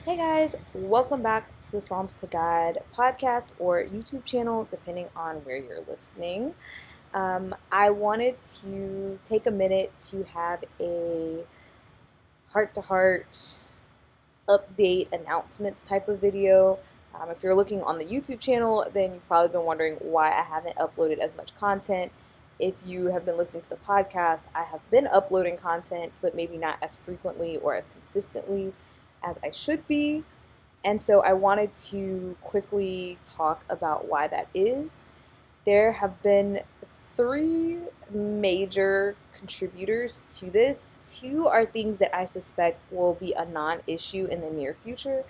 Hey guys, welcome back to the Psalms to God podcast or YouTube channel, depending on where you're listening. I wanted to take a minute to have a heart to heart update announcements type of video. If you're looking on the YouTube channel, then you've probably been wondering why I haven't uploaded as much content. If you have been listening to the podcast, I have been uploading content, but maybe not as frequently or as consistently as I should be. And so I wanted to quickly talk about why that is. There have been three major contributors to this. Two are things that I suspect will be a non issue in the near future.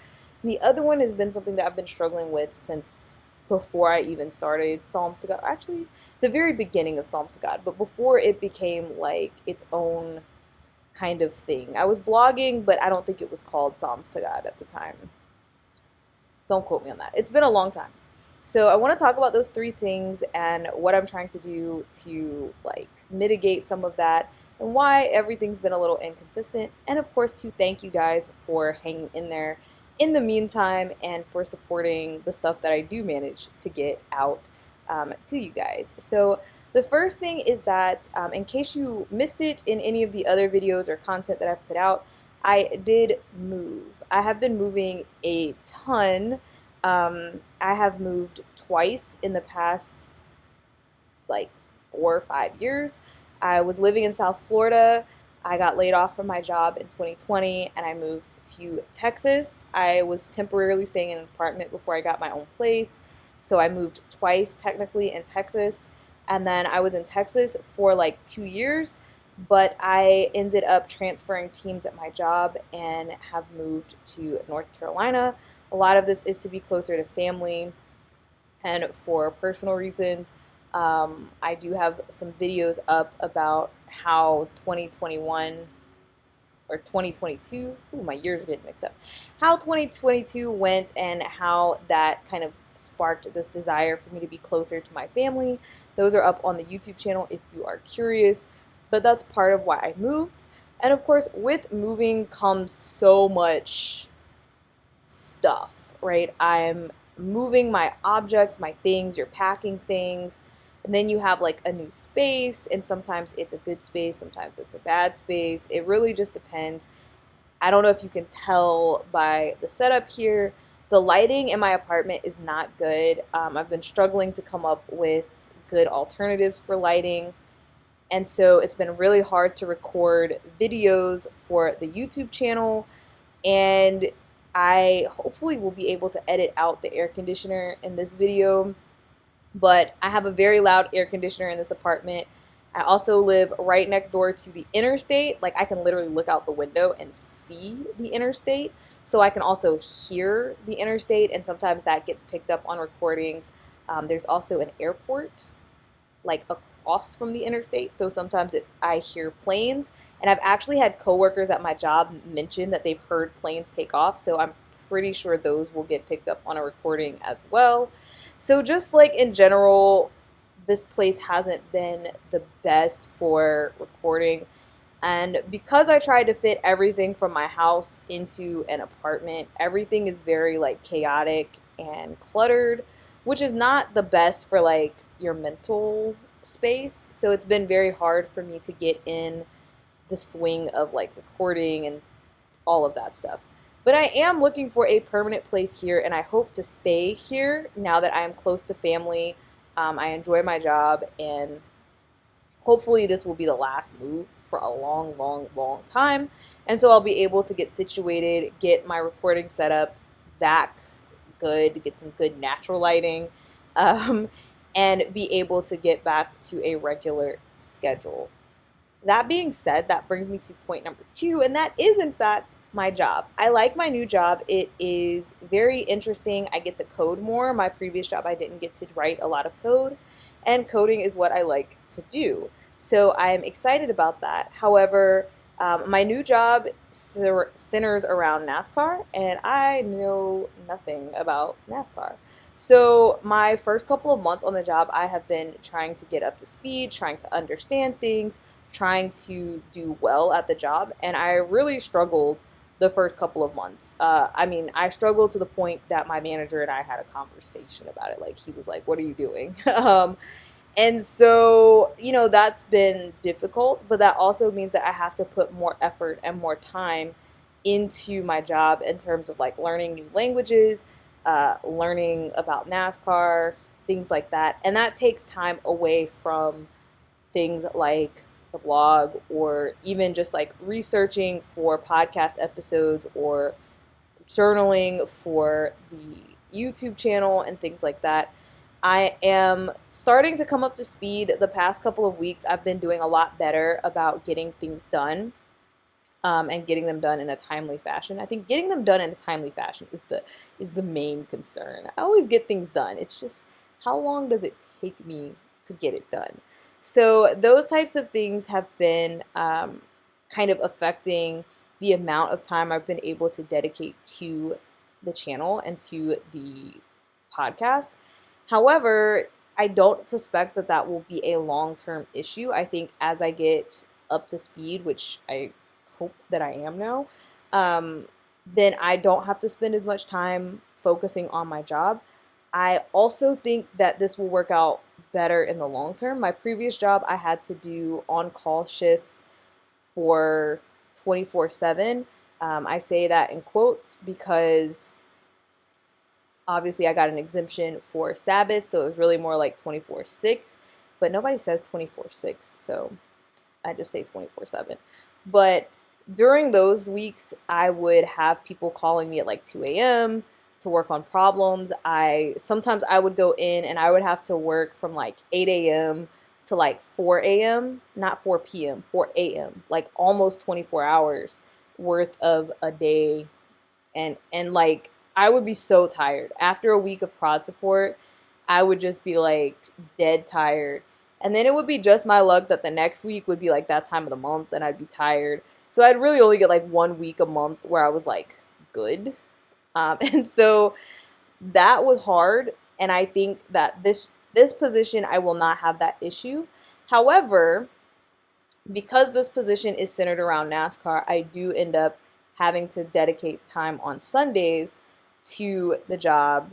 And the other one has been something that I've been struggling with since before I even started Psalms to God. Actually, the very beginning of Psalms to God, but before it became like its own kind of thing. I was blogging, but I don't think it was called Psalms to God at the time. Don't quote me on that. It's been a long time. So I want to talk about those three things and what I'm trying to do to mitigate some of that and why everything's been a little inconsistent. And of course, to thank you guys for hanging in there in the meantime and for supporting the stuff that I do manage to get out to you guys. So the first thing is that in case you missed it in any of the other videos or content that I've put out, I did move. I have been moving a ton. I have moved twice in the past like 4 or 5 years. I was living in South Florida. I got laid off from my job in 2020 and I moved to Texas. I was temporarily staying in an apartment before I got my own place. So I moved twice technically in Texas. And then I was in Texas for like 2 years, but I ended up transferring teams at my job and have moved to North Carolina. A lot of this is to be closer to family and for personal reasons. I do have some videos up about how 2021 or 2022, ooh, my years are getting mixed up, how 2022 went and how that kind of sparked this desire for me to be closer to my family. Those are up on the YouTube channel if you are curious, but that's part of why I moved. And of course, with moving comes so much stuff, right? I'm moving my objects, my things, you're packing things, and then you have like a new space, and sometimes it's a good space, sometimes it's a bad space. It really just depends. I don't know if you can tell by the setup here. The lighting in my apartment is not good. I've been struggling to come up with good alternatives for lighting. And so it's been really hard to record videos for the YouTube channel. And I hopefully will be able to edit out the air conditioner in this video. But I have a very loud air conditioner in this apartment. I also live right next door to the interstate. Like I can literally look out the window and see the interstate. So I can also hear the interstate, and sometimes that gets picked up on recordings. There's also an airport like across from the interstate. So sometimes I hear planes, and I've actually had coworkers at my job mention that they've heard planes take off. So I'm pretty sure those will get picked up on a recording as well. So just like in general, this place hasn't been the best for recording. And because I tried to fit everything from my house into an apartment, everything is very like chaotic and cluttered, which is not the best for like your mental space. So it's been very hard for me to get in the swing of like recording and all of that stuff. But I am looking for a permanent place here, and I hope to stay here now that I am close to family. I enjoy my job, and hopefully this will be the last move for a long, long, long time. And so I'll be able to get situated, get my recording set up back good, get some good natural lighting, um, and be able to get back to a regular schedule. That being said, that brings me to point number two, and that is, in fact, my job. I like my new job. It is very interesting. I get to code more. My previous job, I didn't get to write a lot of code, and coding is what I like to do. So I'm excited about that. However, my new job centers around NASCAR, and I know nothing about NASCAR. So my first couple of months on the job, I have been trying to get up to speed, trying to understand things, trying to do well at the job, and I really struggled the first couple of months. I mean, I struggled to the point that my manager and I had a conversation about it. Like, he was like, "What are you doing?" And so, that's been difficult, but that also means that I have to put more effort and more time into my job in terms of like learning new languages, learning about NASCAR, things like that. And that takes time away from things like the blog or even just like researching for podcast episodes or journaling for the YouTube channel and things like that. I am starting to come up to speed. The past couple of weeks, I've been doing a lot better about getting things done, and getting them done in a timely fashion. I think getting them done in a timely fashion is the main concern. I always get things done. It's just how long does it take me to get it done? So those types of things have been kind of affecting the amount of time I've been able to dedicate to the channel and to the podcast. However, I don't suspect that that will be a long-term issue. I think as I get up to speed, which I hope that I am now, then I don't have to spend as much time focusing on my job. I also think that this will work out better in the long term. My previous job, I had to do on-call shifts for 24/7. I say that in quotes because obviously I got an exemption for Sabbath, so it was really more like 24/6, but nobody says 24/6, so I just say 24/7. But during those weeks, I would have people calling me at like 2 a.m. to work on problems. Sometimes I would go in and I would have to work from like 8 a.m. to like 4 a.m., not 4 p.m., 4 a.m., like almost 24 hours worth of a day. And like I would be so tired. After a week of prod support, I would just be like dead tired. And then it would be just my luck that the next week would be like that time of the month and I'd be tired. So I'd really only get like 1 week a month where I was like good. And so that was hard. And I think that this position, I will not have that issue. However, because this position is centered around NASCAR, I do end up having to dedicate time on Sundays to the job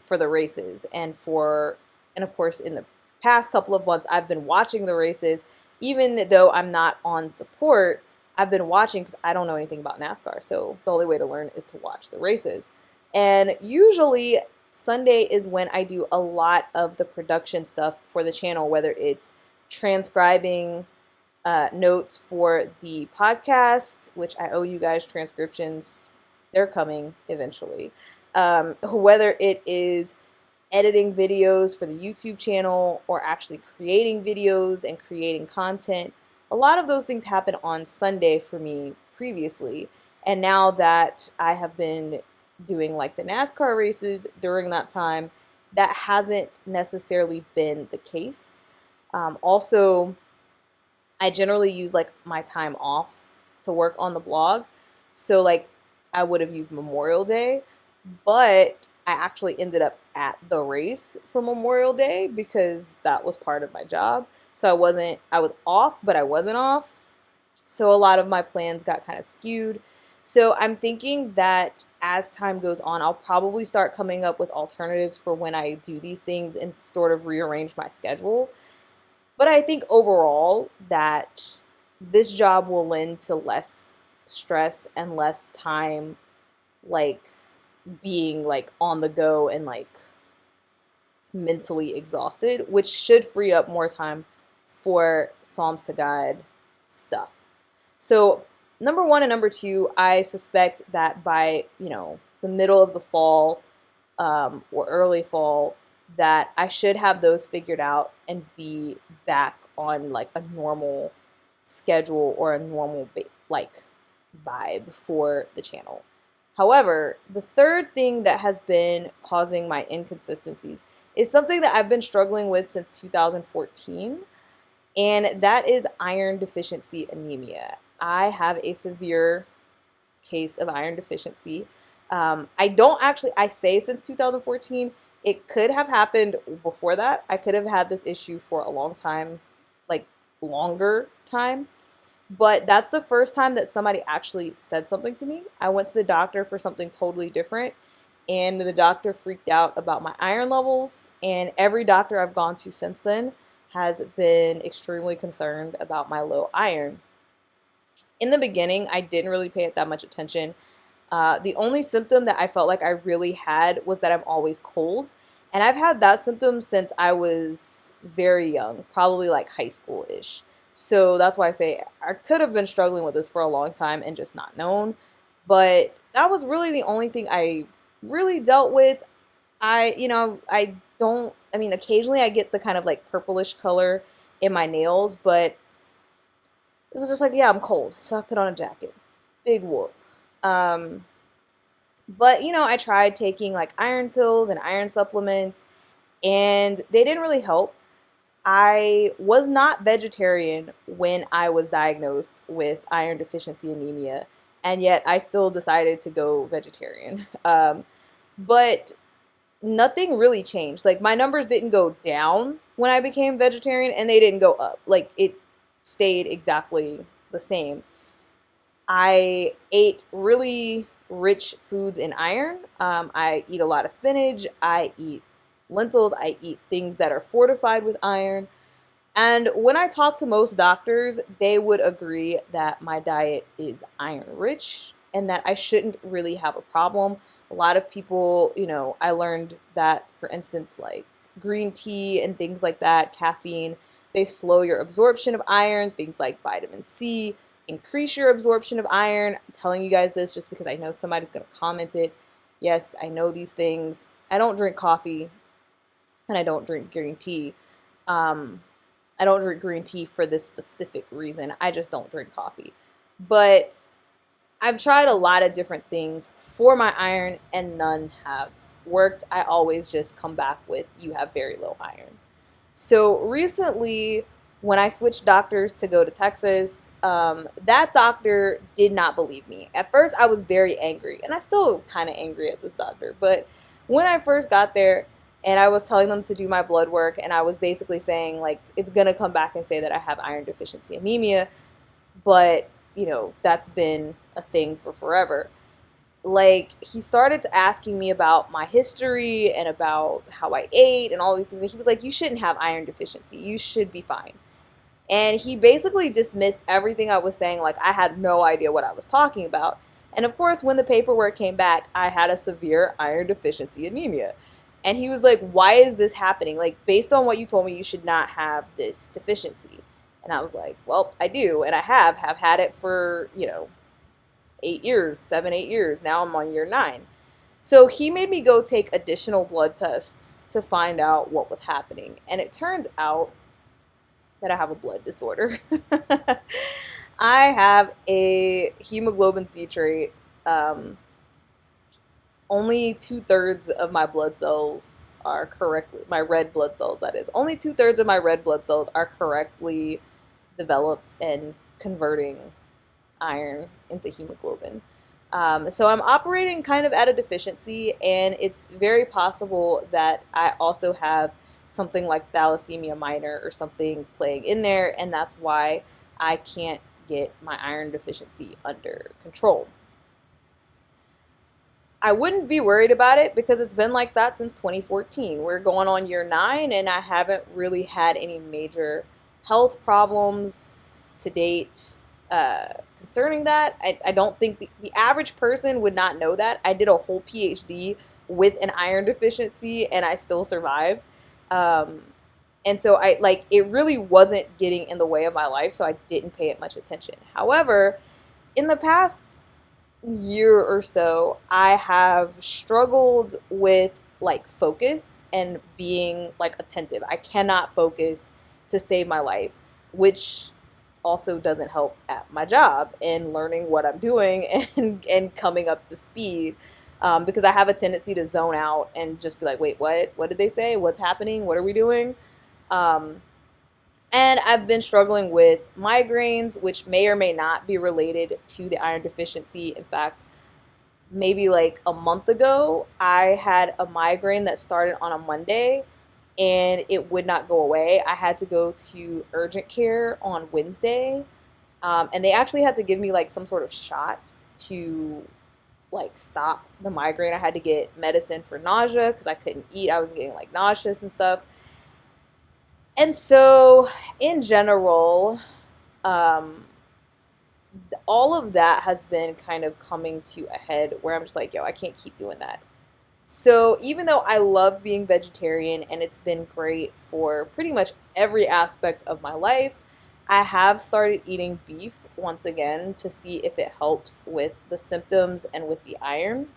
for the races and of course in the past couple of months I've been watching the races even though I'm not on support. I've been watching because I don't know anything about NASCAR, so the only way to learn is to watch the races. And usually Sunday is when I do a lot of the production stuff for the channel, whether it's transcribing notes for the podcast, which I owe you guys transcriptions. They're coming eventually. Whether it is editing videos for the YouTube channel or actually creating videos and creating content. A lot of those things happen on Sunday for me previously. And now that I have been doing like the NASCAR races during that time, that hasn't necessarily been the case. Also, I generally use like my time off to work on the blog. So like I would have used Memorial Day, but I actually ended up at the race for Memorial Day because that was part of my job. So I was off, but I wasn't off. So a lot of my plans got kind of skewed. So I'm thinking that as time goes on, I'll probably start coming up with alternatives for when I do these things and sort of rearrange my schedule. But I think overall that this job will lend to less stress and less time like being like on the go and like mentally exhausted, which should free up more time for Psalms to God stuff. So number one and number two, I suspect that by, the middle of the fall or early fall, that I should have those figured out and be back on like a normal schedule or a normal like vibe for the channel. However, the third thing that has been causing my inconsistencies is something that I've been struggling with since 2014, and that is iron deficiency anemia. I have a severe case of iron deficiency. I say since 2014, it could have happened before that. I could have had this issue for a long time, like longer time. But that's the first time that somebody actually said something to me. I went to the doctor for something totally different, and the doctor freaked out about my iron levels. And every doctor I've gone to since then has been extremely concerned about my low iron. In the beginning, I didn't really pay it that much attention. The only symptom that I felt like I really had was that I'm always cold. And I've had that symptom since I was very young, probably like high school ish. So that's why I say I could have been struggling with this for a long time and just not known. But that was really the only thing I really dealt with. I don't, I mean, occasionally I get the kind of like purplish color in my nails, but it was just like, yeah, I'm cold. So I put on a jacket. Big whoop. Um, but I tried taking like iron pills and iron supplements, and they didn't really help. I was not vegetarian when I was diagnosed with iron deficiency anemia, and yet I still decided to go vegetarian. But nothing really changed. Like my numbers didn't go down when I became vegetarian, and they didn't go up. Like it stayed exactly the same. I ate really rich foods in iron. I eat a lot of spinach. I eat lentils. I eat things that are fortified with iron. And when I talk to most doctors, they would agree that my diet is iron rich and that I shouldn't really have a problem. A lot of people, I learned that, for instance, like green tea and things like that, caffeine, they slow your absorption of iron. Things like vitamin C increase your absorption of iron. I'm telling you guys this just because I know somebody's going to comment it. Yes, I know these things. I don't drink coffee and I don't drink green tea. Um, I don't drink green tea for this specific reason. I just don't drink coffee. But I've tried a lot of different things for my iron and none have worked. I always just come back with you have very low iron. So recently, when I switched doctors to go to Texas, that doctor did not believe me. At first, I was very angry, and I still kind of angry at this doctor. But when I first got there, and I was telling them to do my blood work, and I was basically saying like it's gonna come back and say that I have iron deficiency anemia, but that's been a thing for forever. Like he started to asking me about my history and about how I ate and all these things. And he was like, "You shouldn't have iron deficiency. You should be fine." And he basically dismissed everything I was saying, like I had no idea what I was talking about. And of course, when the paperwork came back, I had a severe iron deficiency anemia. And he was like, "Why is this happening? Like, based on what you told me, you should not have this deficiency." And I was like, "Well, I do, and I have had it for 8 years, 7, 8 years. Now I'm on year 9." So he made me go take additional blood tests to find out what was happening. And it turns out that I have a blood disorder. I have a hemoglobin C trait. Only 2/3 of my blood cells are correctly, my red blood cells, that is. Only 2/3 of my red blood cells are correctly developed and converting iron into hemoglobin. So I'm operating kind of at a deficiency, and it's very possible that I also have something like thalassemia minor or something playing in there, and that's why I can't get my iron deficiency under control. I wouldn't be worried about it because it's been like that since 2014. We're going on year 9, and I haven't really had any major health problems to date concerning that. I don't think the average person would not know that. I did a whole PhD with an iron deficiency, and I still survived. Um, and so it really wasn't getting in the way of my life, so I didn't pay it much attention. However, in the past year or so, I have struggled with like focus and being like attentive. I cannot focus to save my life, which also doesn't help at my job and learning what I'm doing and coming up to speed. Because I have a tendency to zone out and just be like, wait, what? What did they say? What's happening? What are we doing? Um, and I've been struggling with migraines, which may or may not be related to the iron deficiency. In fact, maybe like a month ago, I had a migraine that started on a Monday and it would not go away. I had to go to urgent care on Wednesday. And they actually had to give me like some sort of shot to like stop the migraine. I had to get medicine for nausea because I couldn't eat. I was getting like nauseous and stuff. And so, in general, um, all of that has been kind of coming to a head where I'm just like, yo, I can't keep doing that. So, even though I love being vegetarian and it's been great for pretty much every aspect of my life, I have started eating beef once again to see if it helps with the symptoms and with the iron.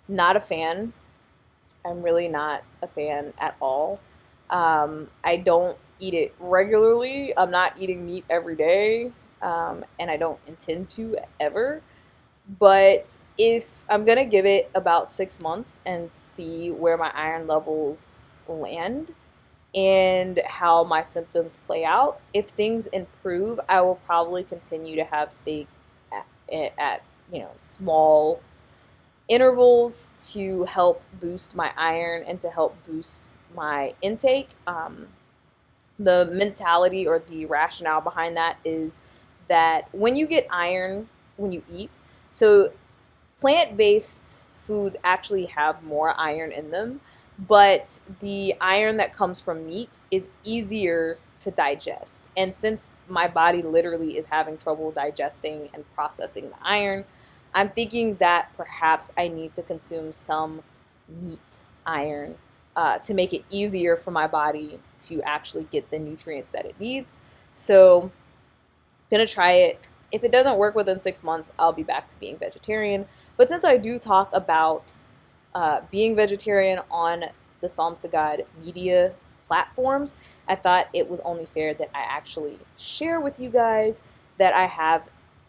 Not a fan. I'm really not a fan at all. I don't eat it regularly. I'm not eating meat every day, and I don't intend to ever. But if I'm gonna give it about 6 months and see where my iron levels land and how my symptoms play out, if things improve, I will probably continue to have steak at small intervals to help boost my iron and to help boost my intake. The mentality or the rationale behind that is that when you get iron when you eat, so plant-based foods actually have more iron in them, but the iron that comes from meat is easier to digest. And since my body literally is having trouble digesting and processing the iron, I'm thinking that perhaps I need to consume some meat iron to make it easier for my body to actually get the nutrients that it needs. So, gonna try it. If it doesn't work within 6 months, I'll be back to being vegetarian. But since I do talk about being vegetarian on the Psalms to God media platforms, I thought it was only fair that I actually share with you guys that I have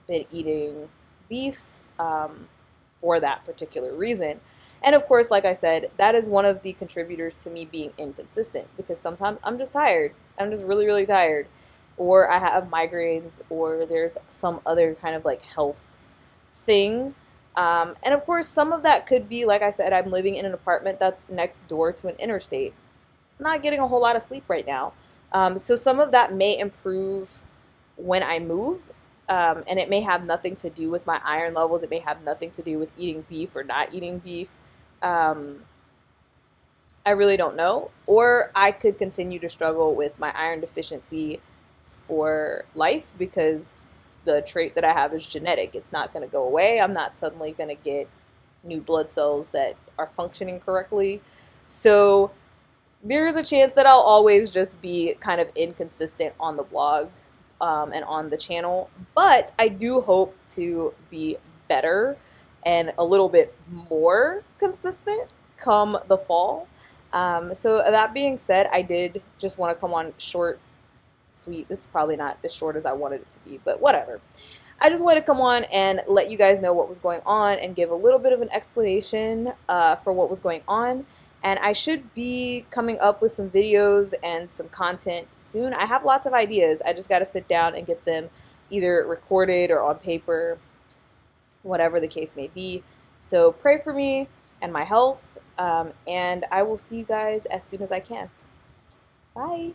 been eating beef for that particular reason. And of course, like I said, that is one of the contributors to me being inconsistent because sometimes I'm just tired. I'm just really, really tired. Or I have migraines, or there's some other kind of like health thing. And of course, some of that could be, like I said, I'm living in an apartment that's next door to an interstate. I'm not getting a whole lot of sleep right now. So some of that may improve when I move. And it may have nothing to do with my iron levels. It may have nothing to do with eating beef or not eating beef. Um, I really don't know. Or I could continue to struggle with my iron deficiency for life because the trait that I have is genetic. It's not going to go away. I'm not suddenly going to get new blood cells that are functioning correctly. So there's a chance that I'll always just be kind of inconsistent on the blog and on the channel. But I do hope to be better and a little bit more consistent come the fall. So that being said, I did just want to come on short, sweet. This is probably not as short as I wanted it to be, but whatever. I just wanted to come on and let you guys know what was going on and give a little bit of an explanation for what was going on. And I should be coming up with some videos and some content soon. I have lots of ideas. I just got to sit down and get them either recorded or on paper, whatever the case may be. So pray for me and my health, and I will see you guys as soon as I can. Bye.